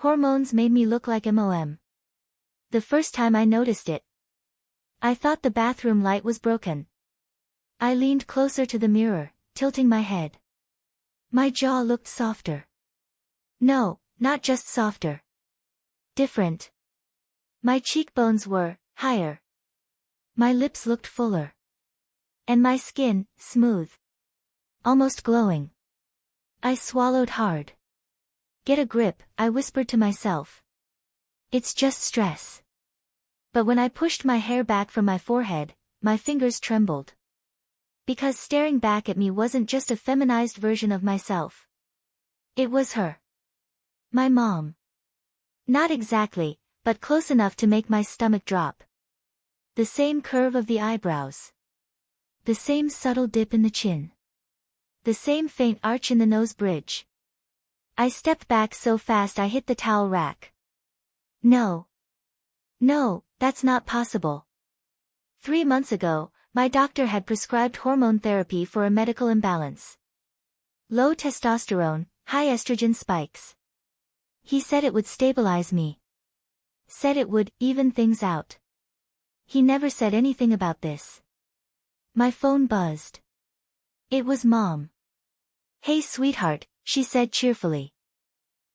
Hormones made me look like MOM. The first time I noticed it, I thought the bathroom light was broken. I leaned closer to the mirror, tilting my head. My jaw looked softer. No, not just softer. Different. My cheekbones were higher. My lips looked fuller. And my skin, smooth. Almost glowing. I swallowed hard. Get a grip, I whispered to myself. It's just stress. But when I pushed my hair back from my forehead, my fingers trembled. Because staring back at me wasn't just a feminized version of myself. It was her. My mom. Not exactly, but close enough to make my stomach drop. The same curve of the eyebrows. The same subtle dip in the chin. The same faint arch in the nose bridge. I stepped back so fast I hit the towel rack. No. No, that's not possible. 3 months ago, my doctor had prescribed hormone therapy for a medical imbalance. Low testosterone, high estrogen spikes. He said it would stabilize me. Said it would even things out. He never said anything about this. My phone buzzed. It was Mom. Hey sweetheart, she said cheerfully.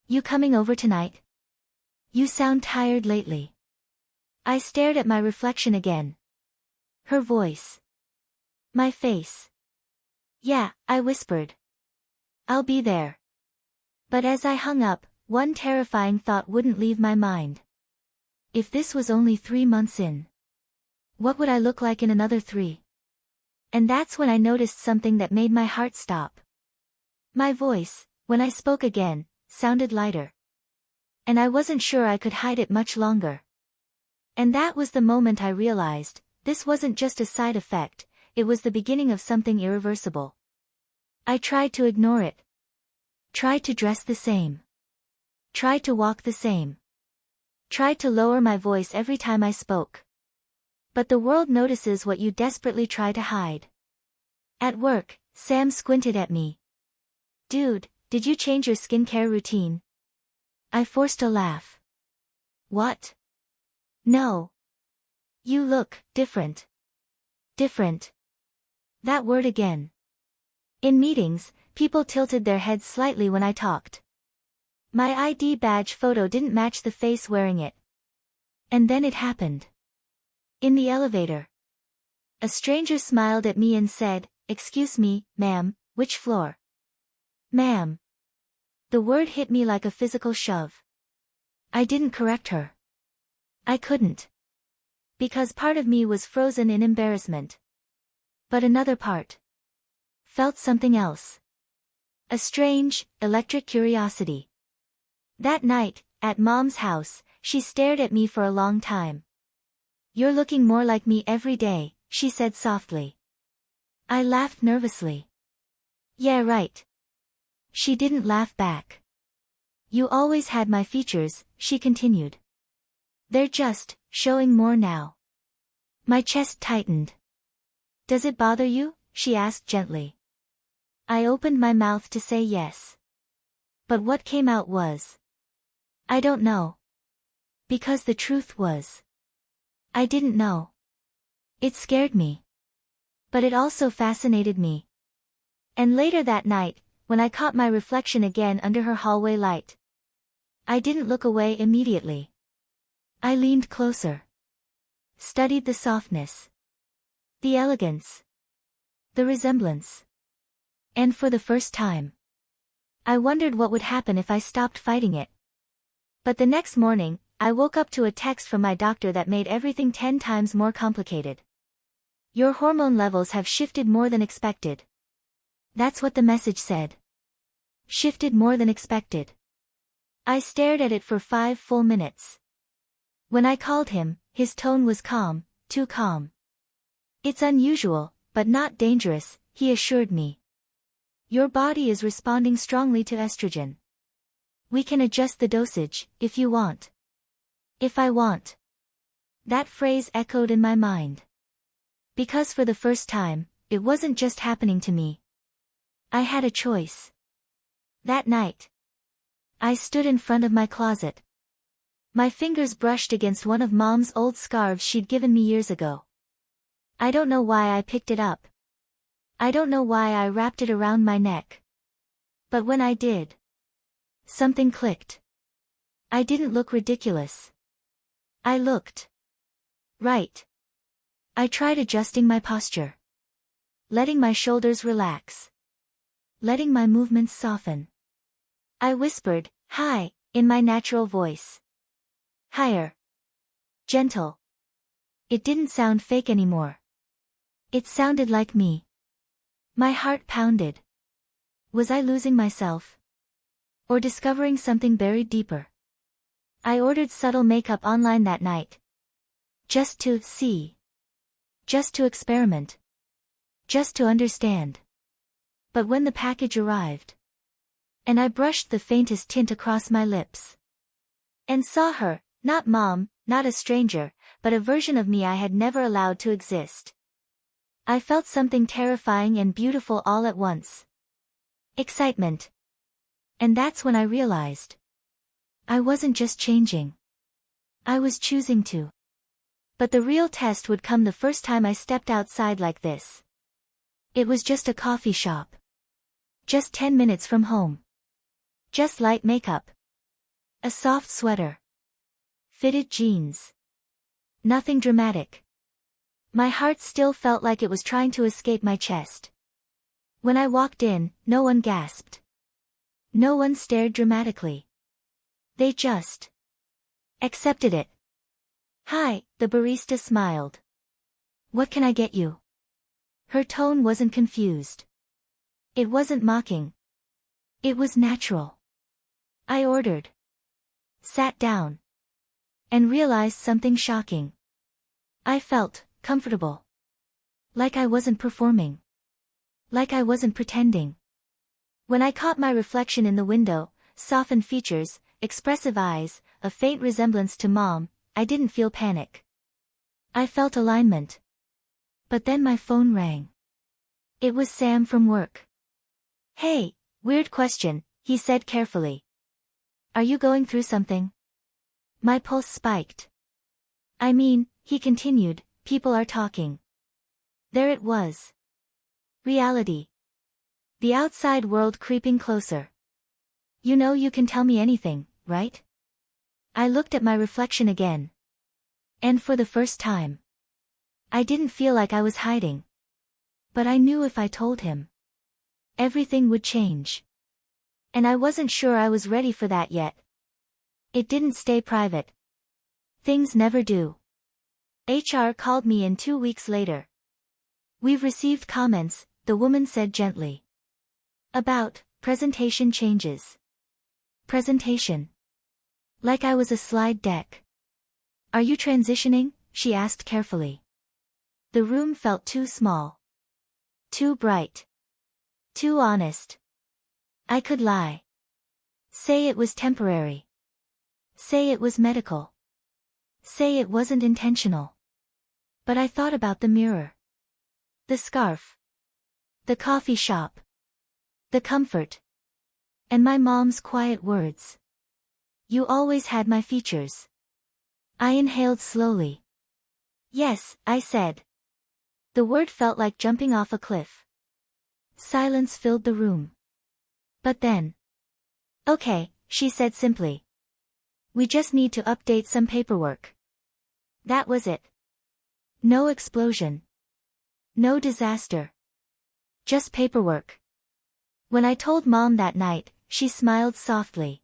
You coming over tonight? You sound tired lately. I stared at my reflection again. Her voice. My face. Yeah, I whispered. I'll be there. But as I hung up, one terrifying thought wouldn't leave my mind. If this was only 3 months in, what would I look like in another 3? And that's when I noticed something that made my heart stop. My voice, when I spoke again, sounded lighter. And I wasn't sure I could hide it much longer. And that was the moment I realized, this wasn't just a side effect, it was the beginning of something irreversible. I tried to ignore it. Tried to dress the same. Tried to walk the same. Tried to lower my voice every time I spoke. But the world notices what you desperately try to hide. At work, Sam squinted at me. Dude, did you change your skincare routine? I forced a laugh. What? No. You look different. Different. That word again. In meetings, people tilted their heads slightly when I talked. My ID badge photo didn't match the face wearing it. And then it happened. In the elevator. A stranger smiled at me and said, "Excuse me, ma'am, which floor?" Ma'am. The word hit me like a physical shove. I didn't correct her. I couldn't. Because part of me was frozen in embarrassment. But another part felt something else. A strange, electric curiosity. That night, at Mom's house, she stared at me for a long time. You're looking more like me every day, she said softly. I laughed nervously. Yeah, right. She didn't laugh back. You always had my features, she continued. They're just showing more now. My chest tightened. Does it bother you? She asked gently. I opened my mouth to say yes. But what came out was, I don't know. Because the truth was, I didn't know. It scared me. But it also fascinated me. And later that night, when I caught my reflection again under her hallway light, I didn't look away immediately. I leaned closer. Studied the softness. The elegance. The resemblance. And for the first time, I wondered what would happen if I stopped fighting it. But the next morning, I woke up to a text from my doctor that made everything 10 times more complicated. Your hormone levels have shifted more than expected. That's what the message said. Shifted more than expected. I stared at it for 5 full minutes. When I called him, his tone was calm, too calm. It's unusual, but not dangerous, he assured me. Your body is responding strongly to estrogen. We can adjust the dosage, if you want. If I want. That phrase echoed in my mind. Because for the first time, it wasn't just happening to me. I had a choice. That night. I stood in front of my closet. My fingers brushed against one of Mom's old scarves she'd given me years ago. I don't know why I picked it up. I don't know why I wrapped it around my neck. But when I did, something clicked. I didn't look ridiculous. I looked right. I tried adjusting my posture. Letting my shoulders relax. Letting my movements soften. I whispered, "Hi," in my natural voice. Higher. Gentle. It didn't sound fake anymore. It sounded like me. My heart pounded. Was I losing myself? Or discovering something buried deeper? I ordered subtle makeup online that night. Just to see. Just to experiment. Just to understand. But when the package arrived, and I brushed the faintest tint across my lips, and saw her, not Mom, not a stranger, but a version of me I had never allowed to exist, I felt something terrifying and beautiful all at once. Excitement. And that's when I realized I wasn't just changing. I was choosing to. But the real test would come the first time I stepped outside like this. It was just a coffee shop. Just 10 minutes from home. Just light makeup. A soft sweater. Fitted jeans. Nothing dramatic. My heart still felt like it was trying to escape my chest. When I walked in, no one gasped. No one stared dramatically. They just accepted it. "Hi," the barista smiled. "What can I get you?" Her tone wasn't confused. It wasn't mocking. It was natural. I ordered. Sat down. And realized something shocking. I felt comfortable. Like I wasn't performing. Like I wasn't pretending. When I caught my reflection in the window, softened features, expressive eyes, a faint resemblance to Mom, I didn't feel panic. I felt alignment. But then my phone rang. It was Sam from work. "Hey, weird question," he said carefully. "Are you going through something?" My pulse spiked. "I mean," he continued, "people are talking." There it was. Reality. The outside world creeping closer. "You know you can tell me anything, right?" I looked at my reflection again. And for the first time, I didn't feel like I was hiding. But I knew if I told him, everything would change. And I wasn't sure I was ready for that yet. It didn't stay private. Things never do. HR called me in 2 weeks later. "We've received comments," the woman said gently. "About presentation changes." Presentation. Like I was a slide deck. "Are you transitioning?" she asked carefully. The room felt too small. Too bright. Too honest. I could lie. Say it was temporary. Say it was medical. Say it wasn't intentional. But I thought about the mirror. The scarf. The coffee shop. The comfort. And my mom's quiet words. "You always had my features." I inhaled slowly. "Yes," I said. The word felt like jumping off a cliff. Silence filled the room. But then. "Okay," she said simply. "We just need to update some paperwork." That was it. No explosion. No disaster. Just paperwork. When I told Mom that night, she smiled softly.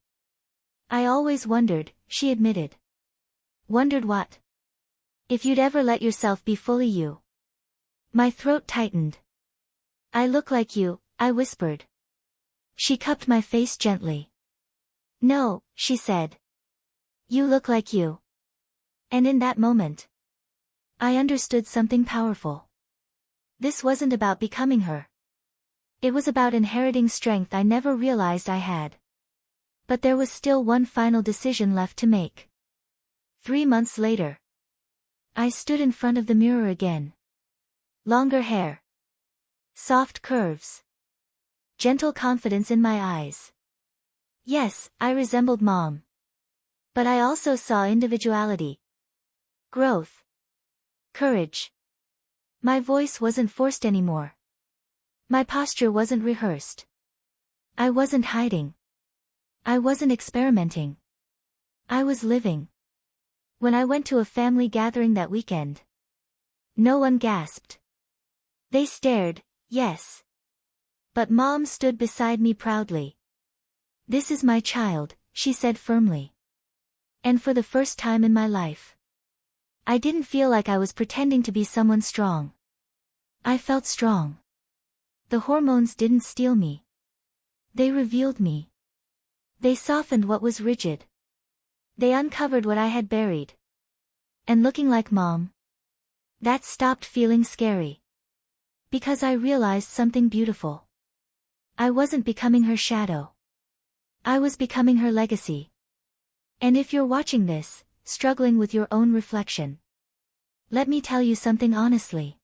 "I always wondered," she admitted. "Wondered what?" "If you'd ever let yourself be fully you." My throat tightened. "I look like you," I whispered. She cupped my face gently. "No," she said. "You look like you." And in that moment, I understood something powerful. This wasn't about becoming her. It was about inheriting strength I never realized I had. But there was still one final decision left to make. 3 months later, I stood in front of the mirror again. Longer hair. Soft curves. Gentle confidence in my eyes. Yes, I resembled Mom. But I also saw individuality. Growth. Courage. My voice wasn't forced anymore. My posture wasn't rehearsed. I wasn't hiding. I wasn't experimenting. I was living. When I went to a family gathering that weekend, no one gasped. They stared, yes. But Mom stood beside me proudly. "This is my child," she said firmly. And for the first time in my life, I didn't feel like I was pretending to be someone strong. I felt strong. The hormones didn't steal me. They revealed me. They softened what was rigid. They uncovered what I had buried. And looking like Mom, that stopped feeling scary. Because I realized something beautiful. I wasn't becoming her shadow. I was becoming her legacy. And if you're watching this, struggling with your own reflection, let me tell you something honestly.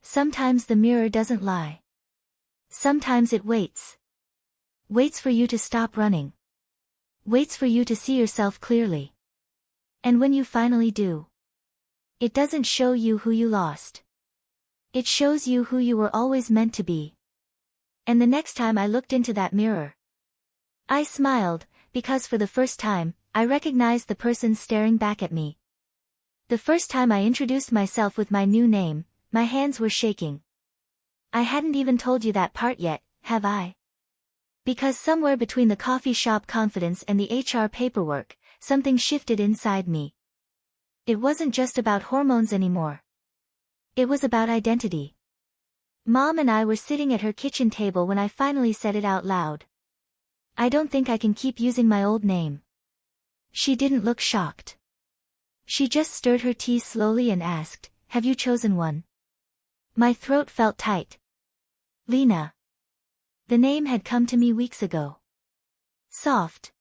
Sometimes the mirror doesn't lie. Sometimes it waits. Waits for you to stop running. Waits for you to see yourself clearly. And when you finally do, it doesn't show you who you lost. It shows you who you were always meant to be. And the next time I looked into that mirror, I smiled, because for the first time, I recognized the person staring back at me. The first time I introduced myself with my new name, my hands were shaking. I hadn't even told you that part yet, have I? Because somewhere between the coffee shop confidence and the HR paperwork, something shifted inside me. It wasn't just about hormones anymore. It was about identity. Mom and I were sitting at her kitchen table when I finally said it out loud. "I don't think I can keep using my old name." She didn't look shocked. She just stirred her tea slowly and asked, "Have you chosen one?" My throat felt tight. Lena. The name had come to me weeks ago. Soft.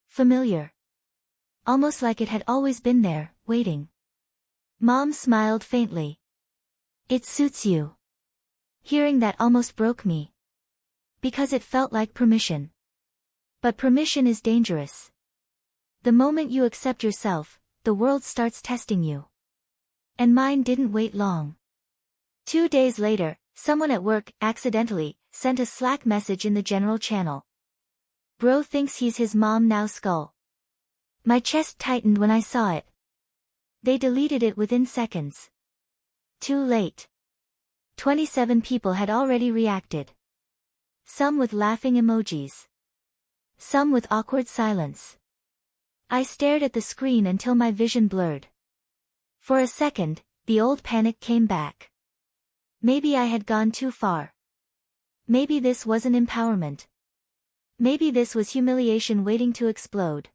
Familiar. Almost like it had always been there, waiting. Mom smiled faintly. "It suits you." Hearing that almost broke me. Because it felt like permission. But permission is dangerous. The moment you accept yourself, the world starts testing you. And mine didn't wait long. 2 days later, someone at work, accidentally, sent a Slack message in the general channel. "Bro thinks he's his mom now skull." My chest tightened when I saw it. They deleted it within seconds. Too late. 27 people had already reacted. Some with laughing emojis. Some with awkward silence. I stared at the screen until my vision blurred. For a second, the old panic came back. Maybe I had gone too far. Maybe this wasn't empowerment. Maybe this was humiliation waiting to explode.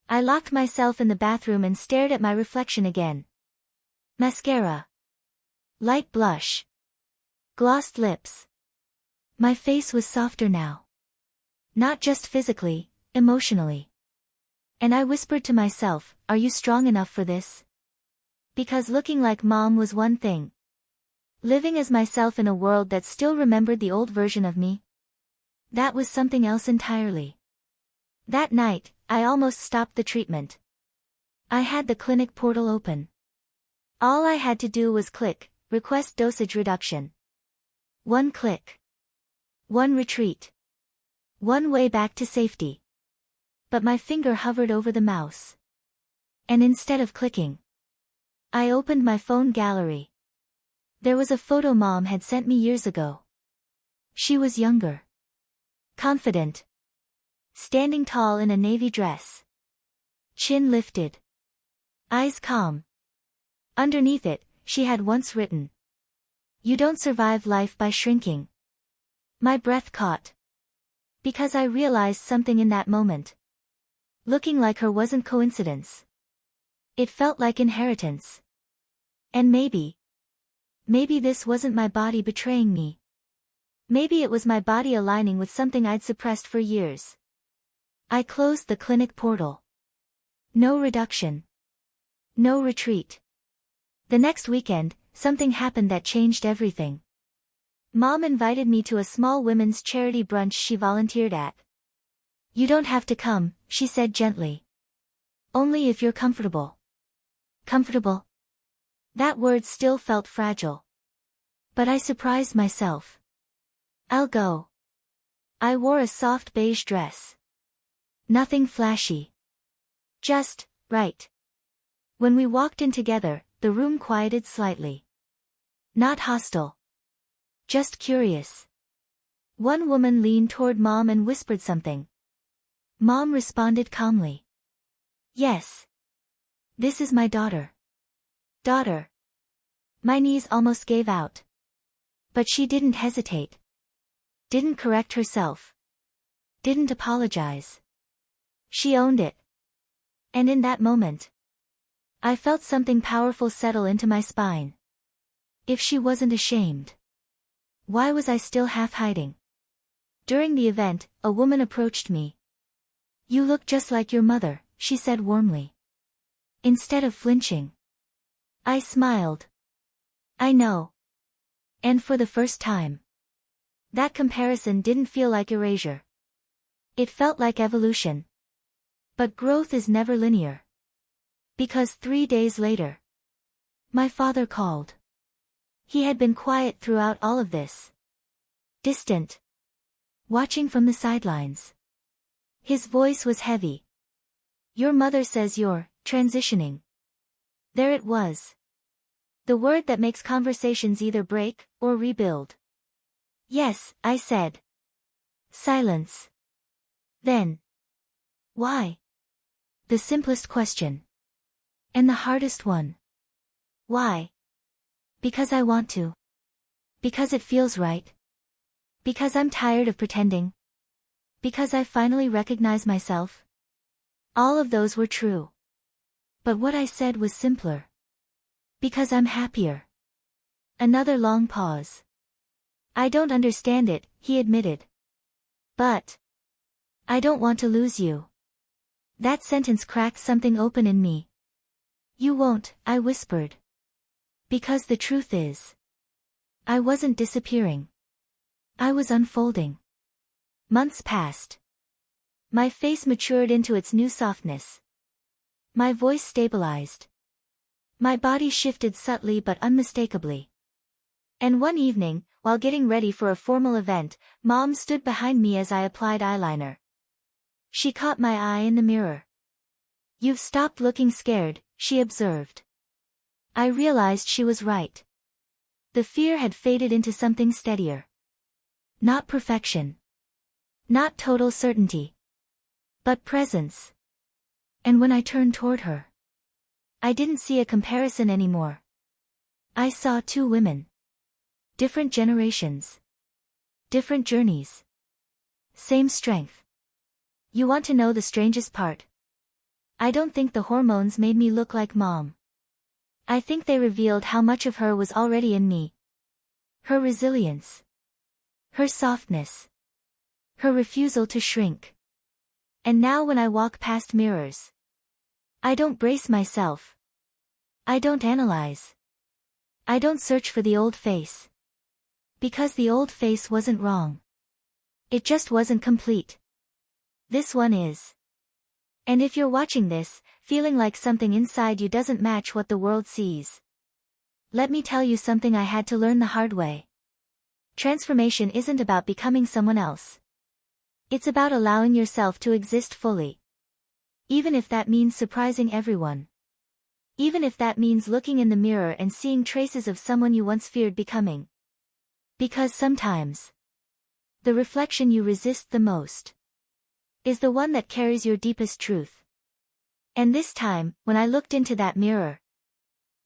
I locked myself in the bathroom and stared at my reflection again. Mascara. Light blush. Glossed lips. My face was softer now. Not just physically, emotionally. And I whispered to myself, "Are you strong enough for this?" Because looking like Mom was one thing. Living as myself in a world that still remembered the old version of me, that was something else entirely. That night, I almost stopped the treatment. I had the clinic portal open. All I had to do was click, request dosage reduction. One click. One retreat. One way back to safety. But my finger hovered over the mouse. And instead of clicking, I opened my phone gallery. There was a photo Mom had sent me years ago. She was younger. Confident. Standing tall in a navy dress. Chin lifted. Eyes calm. Underneath it, she had once written, "You don't survive life by shrinking." My breath caught. Because I realized something in that moment. Looking like her wasn't coincidence. It felt like inheritance. And maybe this wasn't my body betraying me. Maybe it was my body aligning with something I'd suppressed for years. I closed the clinic portal. No reduction. No retreat. The next weekend, something happened that changed everything. Mom invited me to a small women's charity brunch she volunteered at. You don't have to come, she said gently. Only if you're comfortable. Comfortable? That word still felt fragile. But I surprised myself. I'll go. I wore a soft beige dress. Nothing flashy. Just right. When we walked in together, the room quieted slightly. Not hostile. Just curious. One woman leaned toward Mom and whispered something. Mom responded calmly. Yes. This is my daughter. Daughter. My knees almost gave out. But she didn't hesitate. Didn't correct herself. Didn't apologize. She owned it. And in that moment, I felt something powerful settle into my spine. If she wasn't ashamed, why was I still half hiding? During the event, a woman approached me. You look just like your mother, she said warmly. Instead of flinching, I smiled. I know. And for the first time, that comparison didn't feel like erasure. It felt like evolution. But growth is never linear. Because 3 days later, my father called. He had been quiet throughout all of this. Distant. Watching from the sidelines. His voice was heavy. Your mother says you're transitioning. There it was. The word that makes conversations either break or rebuild. Yes, I said. Silence. Then. Why? The simplest question. And the hardest one. Why? Because I want to. Because it feels right. Because I'm tired of pretending. Because I finally recognize myself. All of those were true. But what I said was simpler. Because I'm happier. Another long pause. I don't understand it, he admitted. But I don't want to lose you. That sentence cracked something open in me. You won't, I whispered. Because the truth is, I wasn't disappearing. I was unfolding. Months passed. My face matured into its new softness. My voice stabilized. My body shifted subtly but unmistakably. And one evening, while getting ready for a formal event, Mom stood behind me as I applied eyeliner. She caught my eye in the mirror. You've stopped looking scared, she observed. I realized she was right. The fear had faded into something steadier. Not perfection. Not total certainty. But presence. And when I turned toward her, I didn't see a comparison anymore. I saw two women. Different generations. Different journeys. Same strength. You want to know the strangest part? I don't think the hormones made me look like Mom. I think they revealed how much of her was already in me. Her resilience. Her softness. Her refusal to shrink. And now when I walk past mirrors, I don't brace myself. I don't analyze. I don't search for the old face. Because the old face wasn't wrong. It just wasn't complete. This one is. And if you're watching this, feeling like something inside you doesn't match what the world sees, let me tell you something I had to learn the hard way. Transformation isn't about becoming someone else. It's about allowing yourself to exist fully. Even if that means surprising everyone. Even if that means looking in the mirror and seeing traces of someone you once feared becoming. Because sometimes, the reflection you resist the most is the one that carries your deepest truth. And this time, when I looked into that mirror,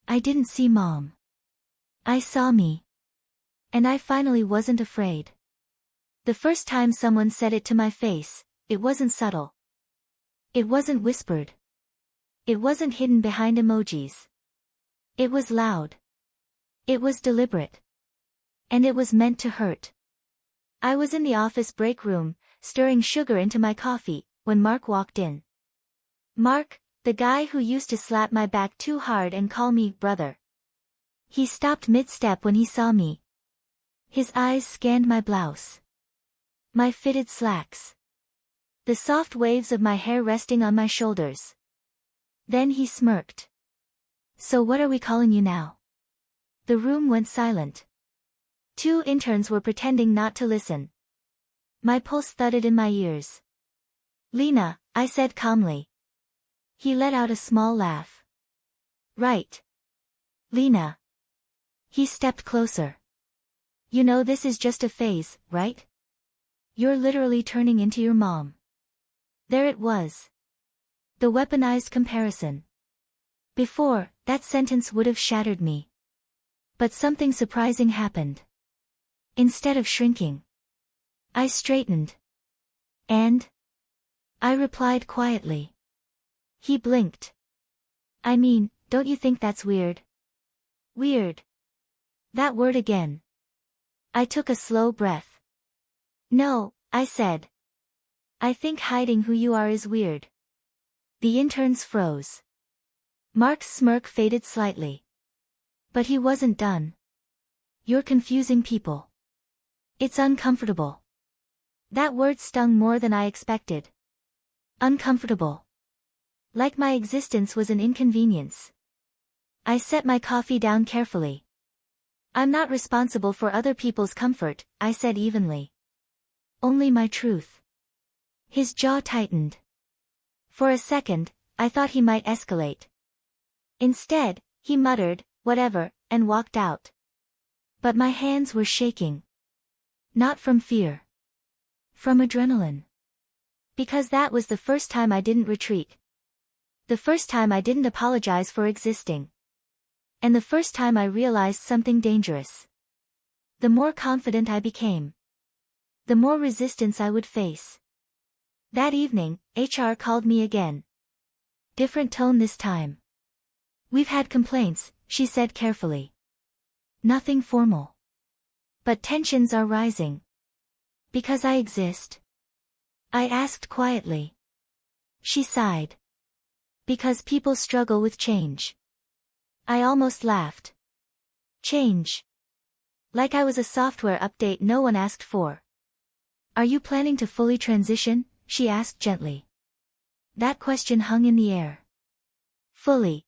I didn't see Mom. I saw me. And I finally wasn't afraid. The first time someone said it to my face, it wasn't subtle. It wasn't whispered. It wasn't hidden behind emojis. It was loud. It was deliberate. And it was meant to hurt. I was in the office break room, stirring sugar into my coffee, when Mark walked in. Mark, the guy who used to slap my back too hard and call me brother. He stopped mid-step when he saw me. His eyes scanned my blouse. My fitted slacks. the soft waves of my hair resting on my shoulders. Then he smirked. So what are we calling you now? The room went silent. 2 interns were pretending not to listen. My pulse thudded in my ears. Lena, I said calmly. He let out a small laugh. Right. Lena. He stepped closer. You know this is just a phase, right? You're literally turning into your mom. There it was. The weaponized comparison. Before, that sentence would have shattered me. But something surprising happened. Instead of shrinking, I straightened. And? I replied quietly. He blinked. I mean, don't you think that's weird? Weird. That word again. I took a slow breath. No, I said. I think hiding who you are is weird. The interns froze. Mark's smirk faded slightly. But he wasn't done. You're confusing people. It's uncomfortable. That word stung more than I expected. Uncomfortable. Like my existence was an inconvenience. I set my coffee down carefully. I'm not responsible for other people's comfort, I said evenly. Only my truth. His jaw tightened. For a second, I thought he might escalate. Instead, he muttered, whatever, and walked out. But my hands were shaking. Not from fear. From adrenaline. Because that was the first time I didn't retreat. The first time I didn't apologize for existing. And the first time I realized something dangerous. The more confident I became, the more resistance I would face. That evening, HR called me again. Different tone this time. We've had complaints, she said carefully. Nothing formal. But tensions are rising. Because I exist? I asked quietly. She sighed. Because people struggle with change. I almost laughed. Change. Like I was a software update no one asked for. Are you planning to fully transition? She asked gently. That question hung in the air. Fully.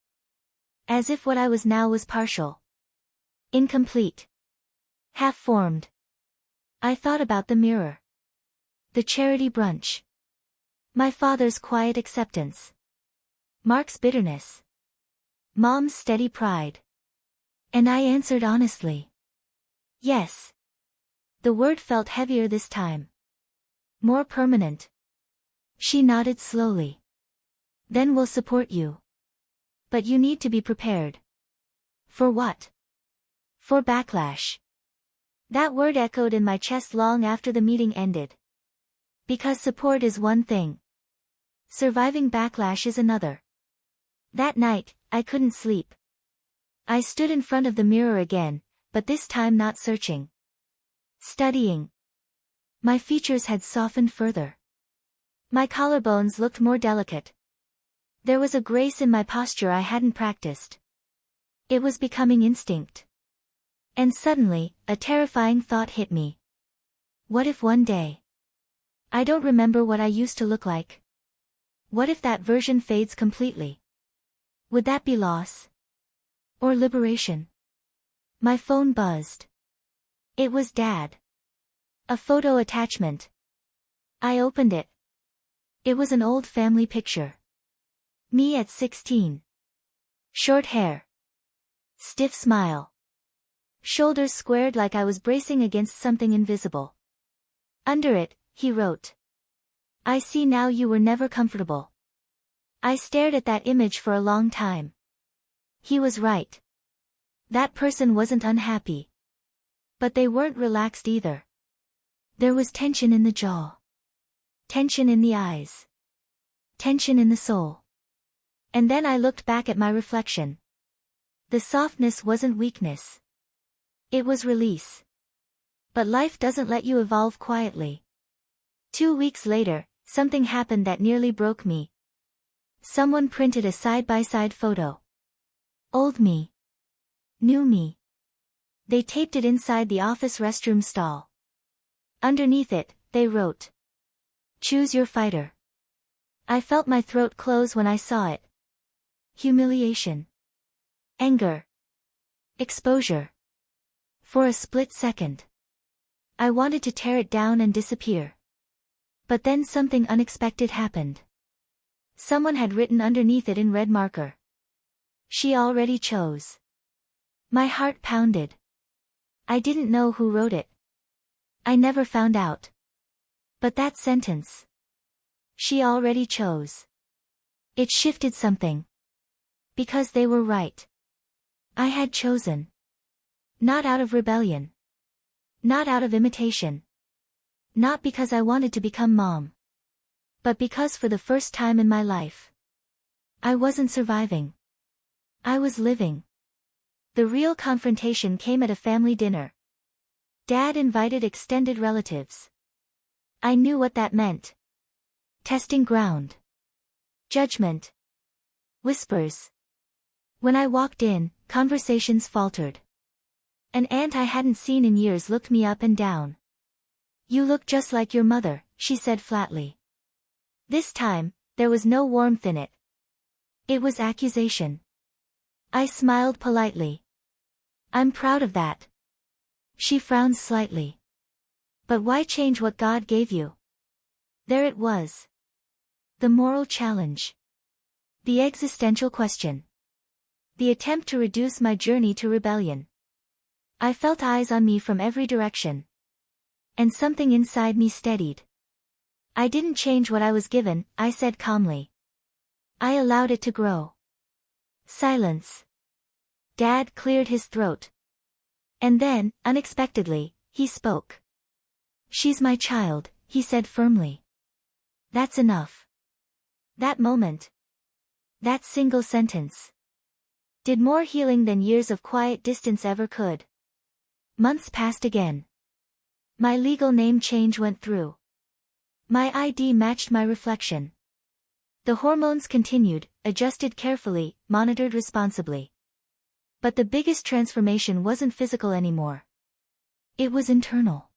As if what I was now was partial. Incomplete. Half-formed. I thought about the mirror. The charity brunch. My father's quiet acceptance. Mark's bitterness. Mom's steady pride. And I answered honestly. Yes. The word felt heavier this time. More permanent. She nodded slowly. Then we'll support you. But you need to be prepared. For what? For backlash. That word echoed in my chest long after the meeting ended. Because support is one thing. Surviving backlash is another. That night, I couldn't sleep. I stood in front of the mirror again, but this time not searching. Studying. My features had softened further. My collarbones looked more delicate. There was a grace in my posture I hadn't practiced. It was becoming instinct. And suddenly, a terrifying thought hit me. What if one day I don't remember what I used to look like? What if that version fades completely? Would that be loss? Or liberation? My phone buzzed. It was Dad. A photo attachment. I opened it. It was an old family picture. Me at 16. Short hair. Stiff smile. Shoulders squared like I was bracing against something invisible. Under it, he wrote. I see now you were never comfortable. I stared at that image for a long time. He was right. That person wasn't unhappy. But they weren't relaxed either. There was tension in the jaw. Tension in the eyes. Tension in the soul. And then I looked back at my reflection. The softness wasn't weakness. It was release. But life doesn't let you evolve quietly. 2 weeks later, something happened that nearly broke me. Someone printed a side-by-side photo. Old me. New me. They taped it inside the office restroom stall. Underneath it, they wrote. Choose your fighter. I felt my throat close when I saw it. Humiliation. Anger. Exposure. For a split second, I wanted to tear it down and disappear. But then something unexpected happened. Someone had written underneath it in red marker. She already chose. My heart pounded. I didn't know who wrote it. I never found out. But that sentence. She already chose. It shifted something. Because they were right. I had chosen. Not out of rebellion. Not out of imitation. Not because I wanted to become mom. But because for the first time in my life, I wasn't surviving. I was living. The real confrontation came at a family dinner. Dad invited extended relatives. I knew what that meant. Testing ground. Judgment. Whispers. When I walked in, conversations faltered. An aunt I hadn't seen in years looked me up and down. You look just like your mother, she said flatly. This time, there was no warmth in it. It was accusation. I smiled politely. I'm proud of that. She frowned slightly. But why change what God gave you? There it was. The moral challenge. The existential question. The attempt to reduce my journey to rebellion. I felt eyes on me from every direction. And something inside me steadied. I didn't change what I was given, I said calmly. I allowed it to grow. Silence. Dad cleared his throat. And then, unexpectedly, he spoke. She's my child, he said firmly. That's enough. That moment. That single sentence. Did more healing than years of quiet distance ever could. Months passed again. My legal name change went through. My ID matched my reflection. The hormones continued, adjusted carefully, monitored responsibly. But the biggest transformation wasn't physical anymore. It was internal.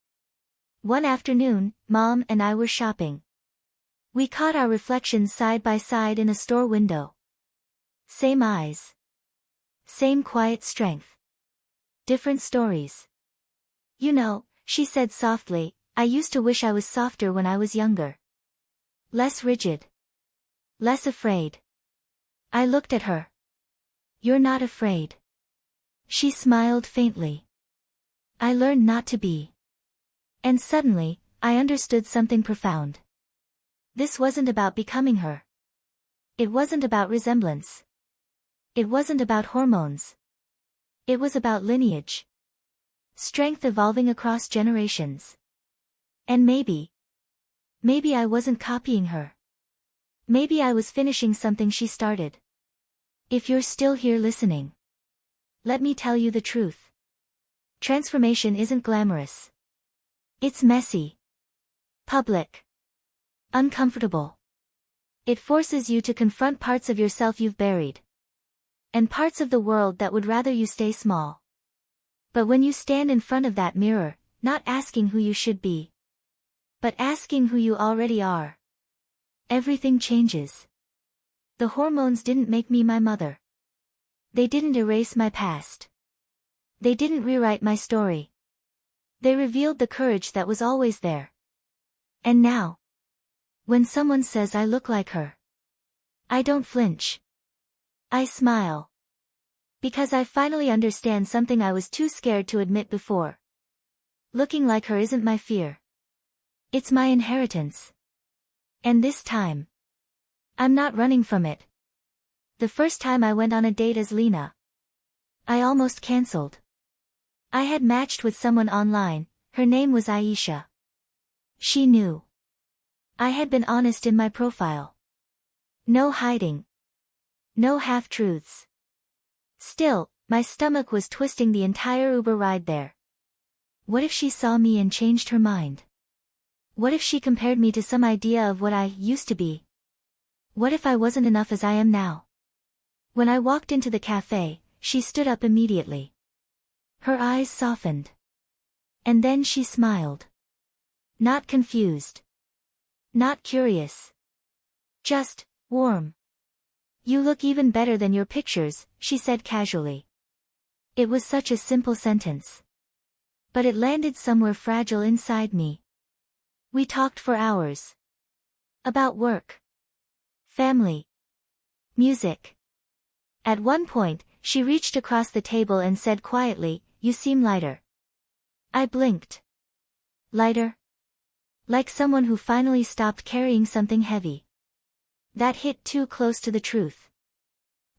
One afternoon, Mom and I were shopping. We caught our reflections side by side in a store window. Same eyes. Same quiet strength. Different stories. You know, she said softly, I used to wish I was softer when I was younger. Less rigid. Less afraid. I looked at her. You're not afraid. She smiled faintly. I learned not to be. And suddenly, I understood something profound. This wasn't about becoming her. It wasn't about resemblance. It wasn't about hormones. It was about lineage. Strength evolving across generations. And maybe I wasn't copying her. Maybe I was finishing something she started. If you're still here listening, let me tell you the truth. Transformation isn't glamorous. It's messy. Public. Uncomfortable. It forces you to confront parts of yourself you've buried. And parts of the world that would rather you stay small. But when you stand in front of that mirror, not asking who you should be, but asking who you already are, everything changes. The hormones didn't make me my mother. They didn't erase my past. They didn't rewrite my story. They revealed the courage that was always there. And now, when someone says I look like her, I don't flinch. I smile. Because I finally understand something I was too scared to admit before. Looking like her isn't my fear. It's my inheritance. And this time, I'm not running from it. The first time I went on a date as Lena, I almost cancelled. I had matched with someone online, her name was Aisha. She knew. I had been honest in my profile. No hiding. No half-truths. Still, my stomach was twisting the entire Uber ride there. What if she saw me and changed her mind? What if she compared me to some idea of what I used to be? What if I wasn't enough as I am now? When I walked into the cafe, she stood up immediately. Her eyes softened. And then she smiled. Not confused. Not curious. Just warm. You look even better than your pictures, she said casually. It was such a simple sentence. But it landed somewhere fragile inside me. We talked for hours. About work. Family. Music. At one point, she reached across the table and said quietly, "You seem lighter." I blinked. Lighter? Like someone who finally stopped carrying something heavy. That hit too close to the truth.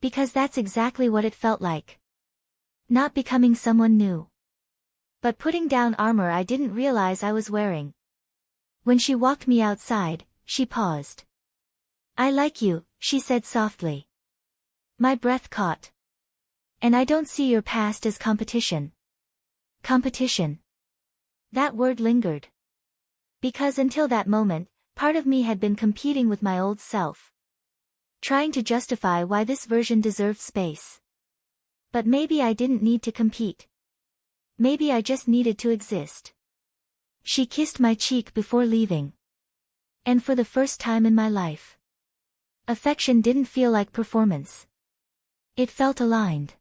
Because that's exactly what it felt like. Not becoming someone new. But putting down armor I didn't realize I was wearing. When she walked me outside, she paused. "I like you," she said softly. My breath caught. "And I don't see your past as competition." Competition. That word lingered. Because until that moment, part of me had been competing with my old self. Trying to justify why this version deserved space. But maybe I didn't need to compete. Maybe I just needed to exist. She kissed my cheek before leaving. And for the first time in my life, affection didn't feel like performance. It felt aligned.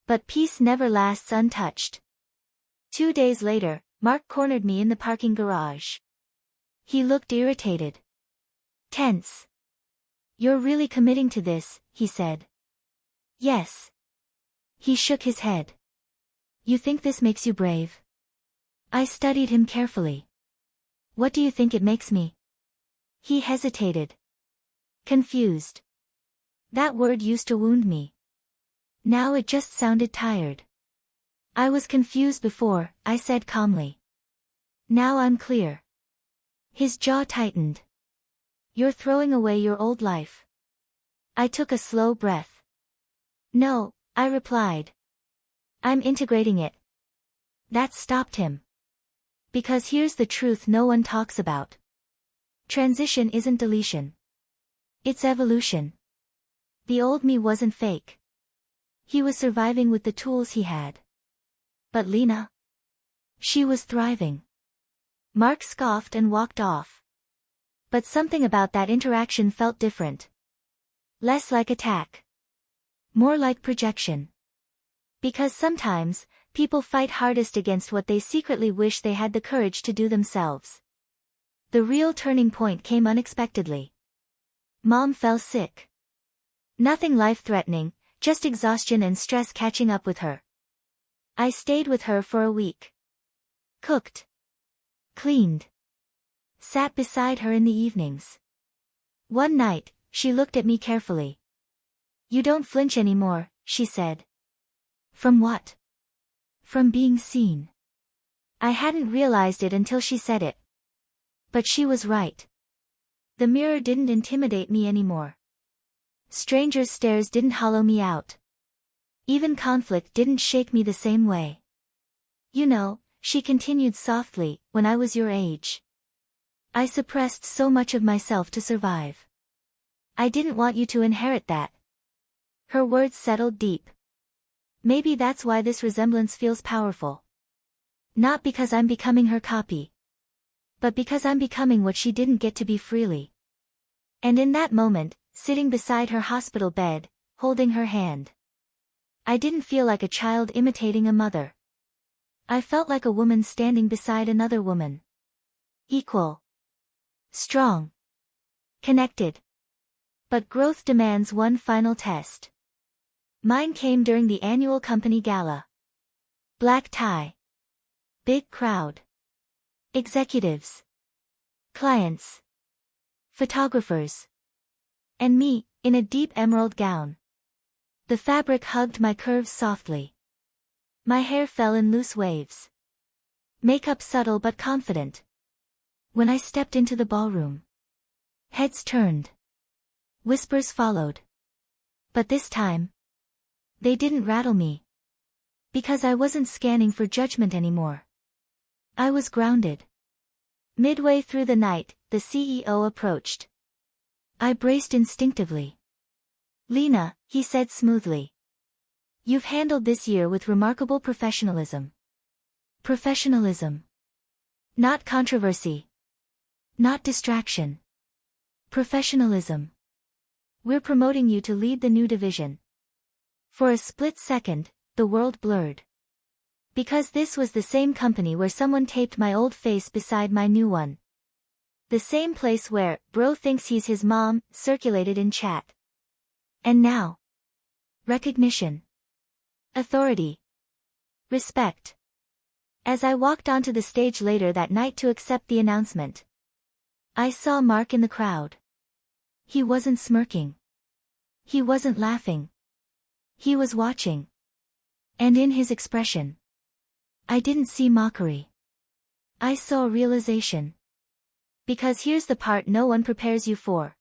But peace never lasts untouched. 2 days later, Mark cornered me in the parking garage. He looked irritated. Tense. "You're really committing to this," he said. "Yes." He shook his head. "You think this makes you brave?" I studied him carefully. "What do you think it makes me?" He hesitated. Confused. That word used to wound me. Now it just sounded tired. "I was confused before," I said calmly. "Now I'm clear." His jaw tightened. "You're throwing away your old life." I took a slow breath. "No," I replied. "I'm integrating it." That stopped him. Because here's the truth no one talks about. Transition isn't deletion. It's evolution. The old me wasn't fake. He was surviving with the tools he had. But Lena? She was thriving. Mark scoffed and walked off. But something about that interaction felt different. Less like attack. More like projection. Because sometimes, people fight hardest against what they secretly wish they had the courage to do themselves. The real turning point came unexpectedly. Mom fell sick. Nothing life-threatening, just exhaustion and stress catching up with her. I stayed with her for a week. Cooked. Cleaned. Sat beside her in the evenings. One night, she looked at me carefully. "You don't flinch anymore," she said. "From what?" "From being seen." I hadn't realized it until she said it. But she was right. The mirror didn't intimidate me anymore. Strangers' stares didn't hollow me out. Even conflict didn't shake me the same way. "You know," she continued softly, "when I was your age, I suppressed so much of myself to survive. I didn't want you to inherit that." Her words settled deep. Maybe that's why this resemblance feels powerful. Not because I'm becoming her copy. But because I'm becoming what she didn't get to be freely. And in that moment, sitting beside her hospital bed, holding her hand, I didn't feel like a child imitating a mother. I felt like a woman standing beside another woman. Equal. Strong. Connected. But growth demands one final test. Mine came during the annual company gala. Black tie. Big crowd. Executives. Clients. Photographers. And me, in a deep emerald gown. The fabric hugged my curves softly. My hair fell in loose waves. Makeup subtle but confident. When I stepped into the ballroom, heads turned. Whispers followed. But this time, they didn't rattle me. Because I wasn't scanning for judgment anymore. I was grounded. Midway through the night, the CEO approached. I braced instinctively. "Lena," he said smoothly. "You've handled this year with remarkable professionalism." Professionalism. Not controversy. Not distraction. Professionalism. We're promoting you to lead the new division. For a split second, the world blurred. Because this was the same company where someone taped my old face beside my new one. The same place where, bro thinks he's his mom, circulated in chat. And now. Recognition. Authority. Respect. As I walked onto the stage later that night to accept the announcement, I saw Mark in the crowd. He wasn't smirking. He wasn't laughing. He was watching. And in his expression, I didn't see mockery. I saw realization. Because here's the part no one prepares you for.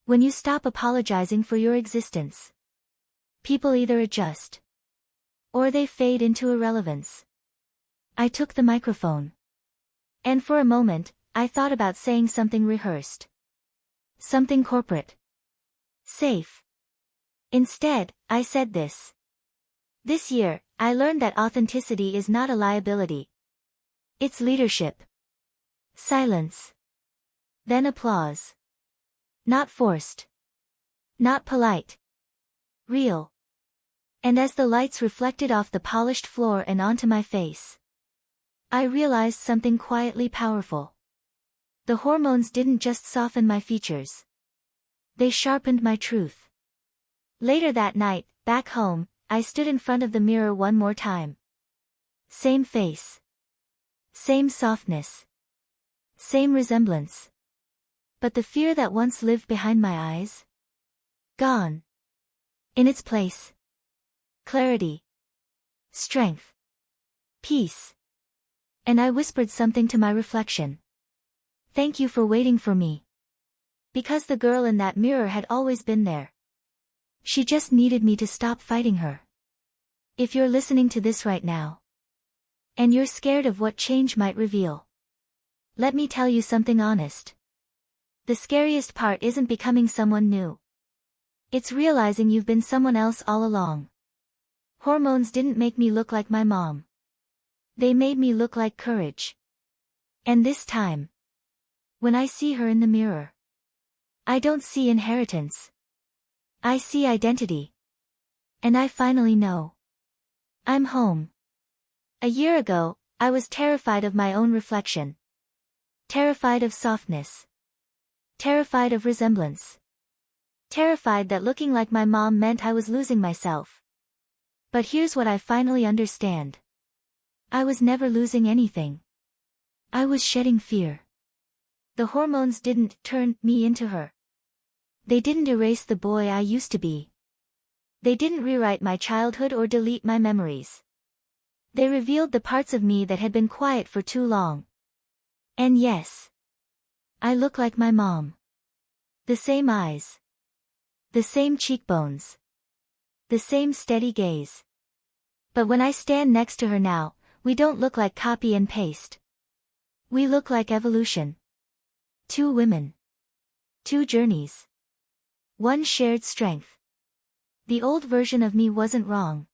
When you stop apologizing for your existence, people either adjust, or they fade into irrelevance. I took the microphone. And for a moment, I thought about saying something rehearsed. Something corporate. Safe. Instead, I said this. This year, I learned that authenticity is not a liability. It's leadership. Silence. Then applause. Not forced. Not polite. Real. And as the lights reflected off the polished floor and onto my face, I realized something quietly powerful. The hormones didn't just soften my features. They sharpened my truth. Later that night, back home, I stood in front of the mirror one more time. Same face. Same softness. Same resemblance. But the fear that once lived behind my eyes? Gone. In its place. Clarity. Strength. Peace. And I whispered something to my reflection. Thank you for waiting for me. Because the girl in that mirror had always been there. She just needed me to stop fighting her. If you're listening to this right now, and you're scared of what change might reveal, let me tell you something honest. The scariest part isn't becoming someone new. It's realizing you've been someone else all along. Hormones didn't make me look like my mom. They made me look like courage. And this time, when I see her in the mirror, I don't see inheritance. I see identity. And I finally know. I'm home. A year ago, I was terrified of my own reflection. Terrified of softness. Terrified of resemblance. Terrified that looking like my mom meant I was losing myself. But here's what I finally understand. I was never losing anything. I was shedding fear. The hormones didn't turn me into her. They didn't erase the boy I used to be. They didn't rewrite my childhood or delete my memories. They revealed the parts of me that had been quiet for too long. And yes, I look like my mom. The same eyes. The same cheekbones. The same steady gaze. But when I stand next to her now, we don't look like copy and paste. We look like evolution. Two women. Two journeys. One shared strength. The old version of me wasn't wrong.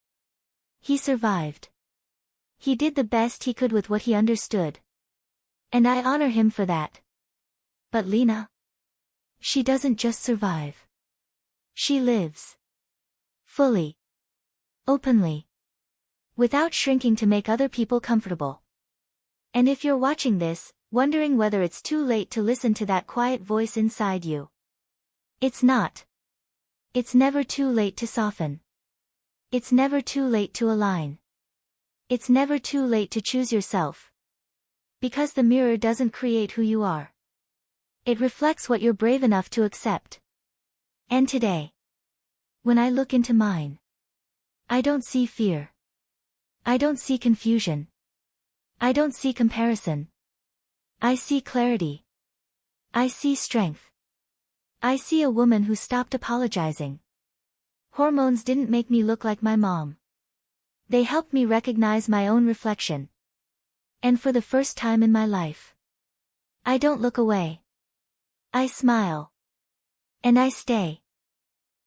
He survived. He did the best he could with what he understood. And I honor him for that. But Lena? She doesn't just survive. She lives. Fully. Openly. Without shrinking to make other people comfortable. And if you're watching this, wondering whether it's too late to listen to that quiet voice inside you. It's not. It's never too late to soften. It's never too late to align. It's never too late to choose yourself. Because the mirror doesn't create who you are. It reflects what you're brave enough to accept. And today, when I look into mine, I don't see fear. I don't see confusion. I don't see comparison. I see clarity. I see strength. I see a woman who stopped apologizing. Hormones didn't make me look like my mom. They helped me recognize my own reflection. And for the first time in my life, I don't look away. I smile. And I stay.